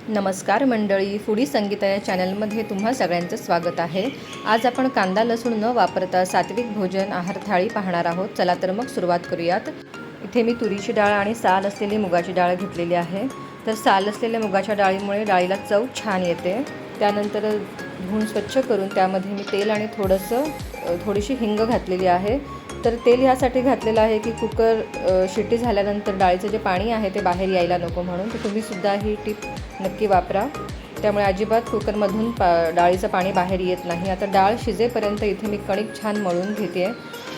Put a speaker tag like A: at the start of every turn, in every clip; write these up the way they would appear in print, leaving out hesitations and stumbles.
A: नमस्कार मंडळी, फूडी संगीता या चॅनलमध्ये तुम्हा सगळ्यांचं स्वागत आहे। आज आपण कांदा लसूण न वापरता सात्विक भोजन आहार थाळी पाहणार आहोत। चला तर मग सुरुवात करूयात। इथे मी तुरीची डाळ आणि साल असलेली मुगाची डाळ घेतलेली आहे। तर साल असलेल्या मुगाच्या डाळीमुळे डाळीला चव छान येते। त्यानंतर धुवून स्वच्छ करून त्यामध्ये मी तेल आणि थोडीशी हिंग घातलेली आहे। तर तेल ह्यासाठी घातलेलं आहे की कुकर शिट्टी झाल्यानंतर डाळीचं जे पाणी आहे ते बाहेर यायला नको म्हणून। तर तुम्ही सुद्धा ही टिप नक्की वापरा, त्यामुळे अजिबात कुकरमधून डाळीचं पाणी बाहेर येत नाही। आता डाळ शिजेपर्यंत इथे मी कणिक छान मळून घेते।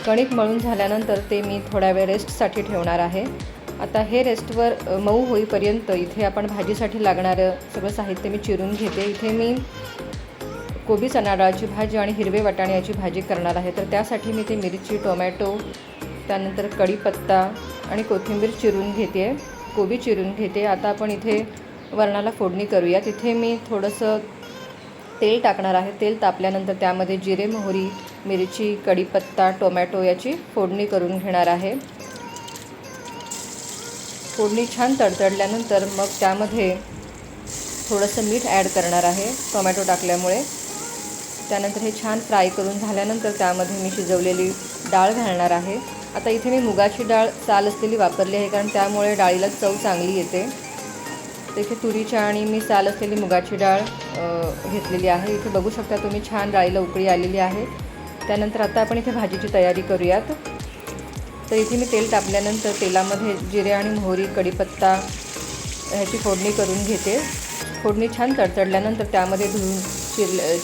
A: कणिक मळून झाल्यानंतर ते मी थोडा वेळ रेस्टसाठी ठेवणार आहे। आता हे रेस्टवर मऊ होईपर्यंत इथे आपण भाजीसाठी लागणारं सगळं साहित्य मी चिरून घेते। इथे मी कोबी चणा डाळची भाजी आणि हिरवे वाटाणे याची भाजी करणार आहे। तर त्यासाठी मी ते मिरची, टोमॅटो, त्यानंतर कढीपत्ता आणि कोथिंबीर चिरून घेते, कोबी चिरून घेते। आता आपण इथे वरणाला फोडणी करूया। तिथे मी थोडंसं तेल टाकणार आहे। तेल तापल्यानंतर त्यामध्ये जिरे, मोहरी, मिरची, कढीपत्ता, टोमॅटो याची फोडणी करून घेणार आहे। फोडणी छान तडतडल्यानंतर मग त्यामध्ये थोडंसं मीठ ॲड करणार आहे टोमॅटो टाकल्यामुळे। त्यानंतर हे छान फ्राय करून झाल्यानंतर त्यामध्ये मी शिजवलेली डाळ घालणार आहे। आता इथे मी मुगाची डाळ साल असलेली वापरली आहे, कारण त्यामुळे डाळीला चव चांगली येते। तर इथे तुरीची आणि मी साल असलेली मुगाची डाळ घेतलेली आहे। इथे बघू शकता तुम्ही छान डाळीला उकळी आलेली आहे। त्यानंतर आता आपण इथे भाजीची तयारी करूयात। तर इथे मी तेल तापल्यानंतर तेलामध्ये जिरे आणि मोहरी, कढीपत्ता ह्याची फोडणी करून घेते। फोडणी छान तडतडल्यानंतर त्यामध्ये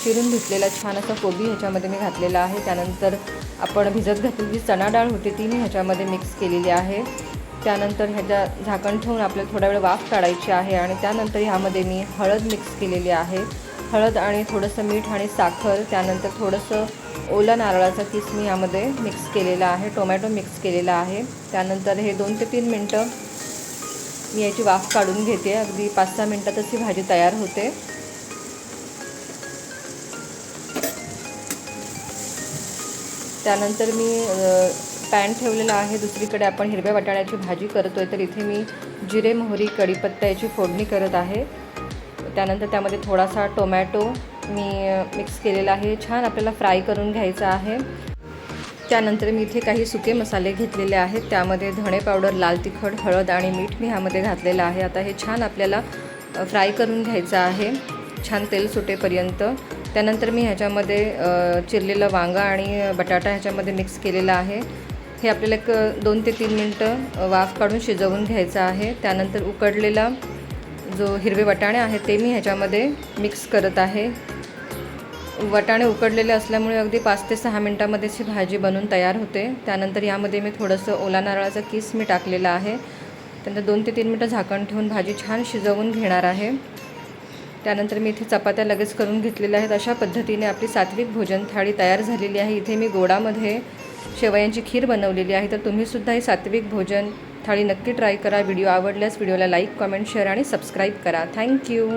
A: चिरून धुतलेला छान असा कोबी ह्याच्यामध्ये मी घातलेला आहे। त्यानंतर आपण भिजत घातलेली चणा डाळ होती ती मी ह्याच्यामध्ये मिक्स केलेली आहे। त्यानंतर ह्याच्या झाकण ठेवून आपल्याला थोडा वेळ वाफ काढायची आहे आणि त्यानंतर ह्यामध्ये मी हळद मिक्स केलेली आहे। हळद आणि थोडंसं मीठ आणि साखर, त्यानंतर थोडंसं ओला नारळाचा किस मी यामध्ये मिक्स केलेला आहे, टोमॅटो मिक्स केलेला आहे। त्यानंतर हे 2 ते 3 मिनटं मी याची वाफ काढून घेते। अगदी 5-6 मिनटातच ही भाजी तयार होते। त्यानंतर मी पॅन ठेवलेला आहे। दुसरीकडे आपण हिरव्या वाटाण्याची भाजी करतोय, तर इथे मी जिरे, मोहरी, कढीपत्ता याची फोडणी करत आहे। त्यानंतर त्यामध्ये थोडासा टोमॅटो मी मिक्स केलेला आहे, छान आपल्याला फ्राय करून घ्यायचा आहे। त्यानंतर मी इथे काही सुके मसाले घेतलेले आहेत, त्यामध्ये धणे पावडर, लाल तिखट, हळद आणि मीठ मी ह्यामध्ये घातलेलं आहे। आता हे छान आपल्याला फ्राय करून घ्यायचं आहे, छान तेल सुटेपर्यंत। त्यानंतर मी ह्याच्यामध्ये चिरलेलं वांगा आणि बटाटा ह्याच्यामध्ये मिक्स केलेला आहे। हे आपल्याला 2 ते 3 मिनटं वाफ काढून शिजवून घ्यायचं आहे। त्यानंतर उकडलेला जो हिरवे वाटाणे आहेत ते मी ह्याच्यामध्ये मिक्स करत आहे। वाटाणे उकडलेले असल्यामुळे अगदी 5 ते 6 मिनटामध्येच ही भाजी बनून तयार होते। त्यानंतर यामध्ये मी थोडंसं ओला नारळाचा किस मी टाकलेला आहे। त्यानंतर 2 ते 3 मिनटं झाकण ठेवून भाजी छान शिजवून घेणार आहे। त्यानंतर मी इथे चपात्या लगेच करून घेतलेल्या आहेत। अशा पद्धतीने आपली सात्विक भोजन थाळी तयार झालेली आहे। इथे मी गोडामध्ये शेवयांची खीर बनवलेली आहे। तर तुम्हीसुद्धा ही सात्विक भोजन थाळी नक्की ट्राय करा। व्हिडिओ आवडल्यास व्हिडिओला लाईक, कमेंट, शेअर आणि सबस्क्राईब करा। थँक्यू।